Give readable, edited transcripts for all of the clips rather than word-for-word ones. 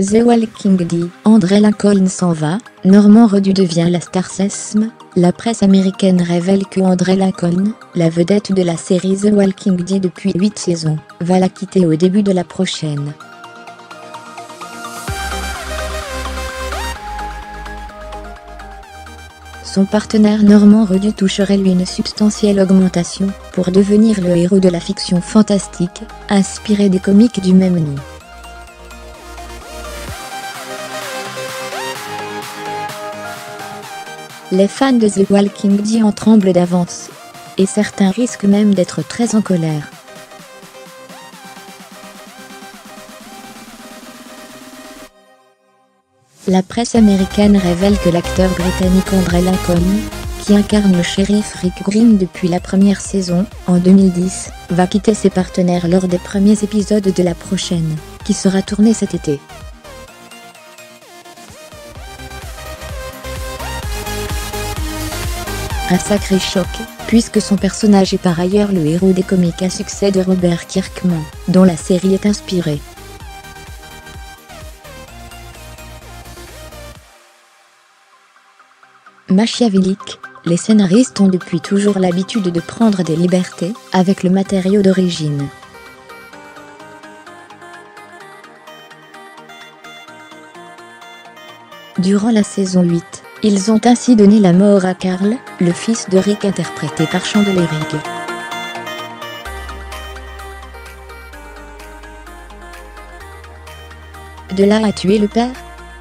The Walking Dead. André Lincoln s'en va, Norman Reedus devient la star Sesame. La presse américaine révèle que André Lincoln, la vedette de la série The Walking Dead depuis 8 saisons, va la quitter au début de la prochaine. Son partenaire Norman Reedus toucherait lui une substantielle augmentation pour devenir le héros de la fiction fantastique, inspiré des comics du même nom. Les fans de The Walking Dead en tremblent d'avance, et certains risquent même d'être très en colère. La presse américaine révèle que l'acteur britannique André Lincoln, qui incarne le shérif Rick Grimes depuis la première saison, en 2010, va quitter ses partenaires lors des premiers épisodes de la prochaine, qui sera tournée cet été. Un sacré choc, puisque son personnage est par ailleurs le héros des comics à succès de Robert Kirkman, dont la série est inspirée. Machiavélique, les scénaristes ont depuis toujours l'habitude de prendre des libertés avec le matériau d'origine. Durant la saison 8, ils ont ainsi donné la mort à Carl, le fils de Rick interprété par Chandler Rigg. De là à tuer le père ?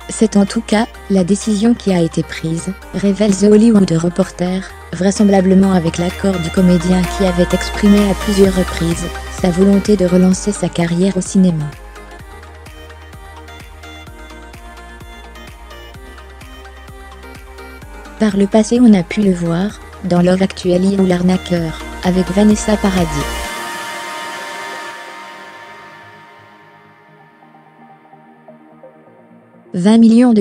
C'est en tout cas la décision qui a été prise, révèle The Hollywood Reporter, vraisemblablement avec l'accord du comédien qui avait exprimé à plusieurs reprises sa volonté de relancer sa carrière au cinéma. Par le passé, on a pu le voir dans Love Actually ou L'Arnaqueur, avec Vanessa Paradis. $20 millions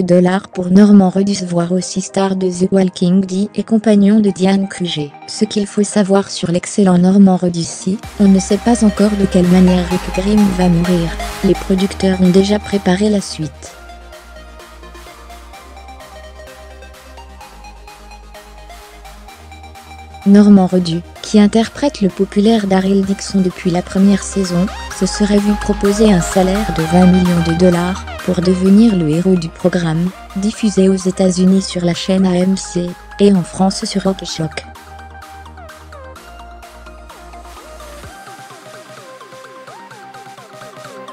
pour Norman Reedus, voir aussi star de The Walking Dead et compagnon de Diane Kruger. Ce qu'il faut savoir sur l'excellent Norman Reedus, on ne sait pas encore de quelle manière Rick Grimes va mourir. Les producteurs ont déjà préparé la suite. Norman Reedus, qui interprète le populaire Daryl Dixon depuis la première saison, se serait vu proposer un salaire de $20 millions pour devenir le héros du programme, diffusé aux États-Unis sur la chaîne AMC, et en France sur Rock Shock.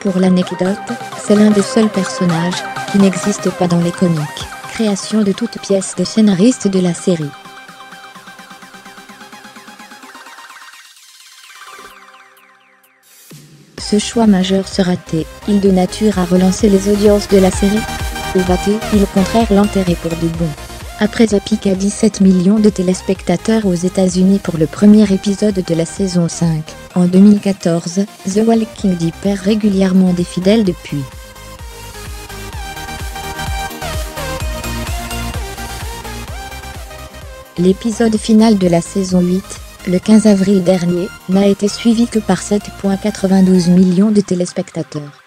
Pour l'anecdote, c'est l'un des seuls personnages qui n'existe pas dans les comics, création de toutes pièces des scénaristes de la série. Ce choix majeur sera-t-il de nature à relancer les audiences de la série ? Ou va-t-il au contraire l'enterrer pour de bon ? Après The Pic à 17 millions de téléspectateurs aux États-Unis pour le premier épisode de la saison 5, en 2014, The Walking Dead perd régulièrement des fidèles depuis. L'épisode final de la saison 8, le 15 avril dernier, n'a été suivi que par 7,92 millions de téléspectateurs.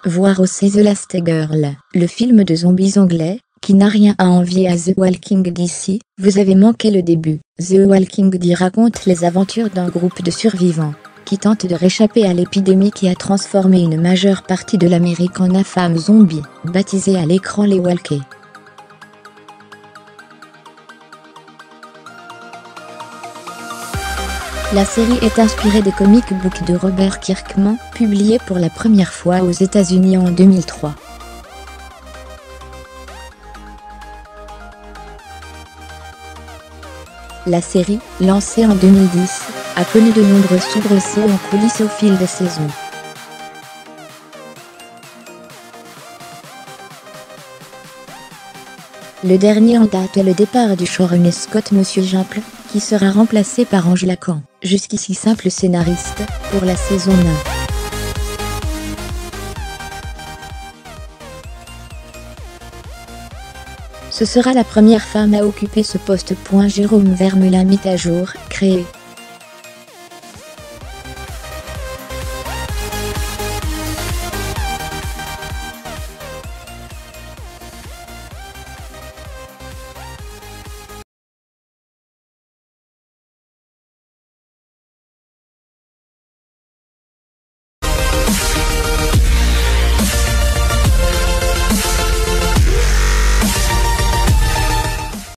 Voir aussi The Last Girl, le film de zombies anglais, qui n'a rien à envier à The Walking Dead. Vous avez manqué le début. The Walking Dead raconte les aventures d'un groupe de survivants qui tentent de réchapper à l'épidémie qui a transformé une majeure partie de l'Amérique en infâmes zombies, baptisés à l'écran les Walkers. La série est inspirée des comic books de Robert Kirkman, publiés pour la première fois aux États-Unis en 2003. La série, lancée en 2010, a connu de nombreux soubresauts en coulisses au fil des saisons. Le dernier en date est le départ du showrunner Scott Monsieur Gimple, qui sera remplacé par Ange Lacan, jusqu'ici simple scénariste, pour la saison 9. Ce sera la première femme à occuper ce poste. Jérôme Vermelin, mis à jour, créé.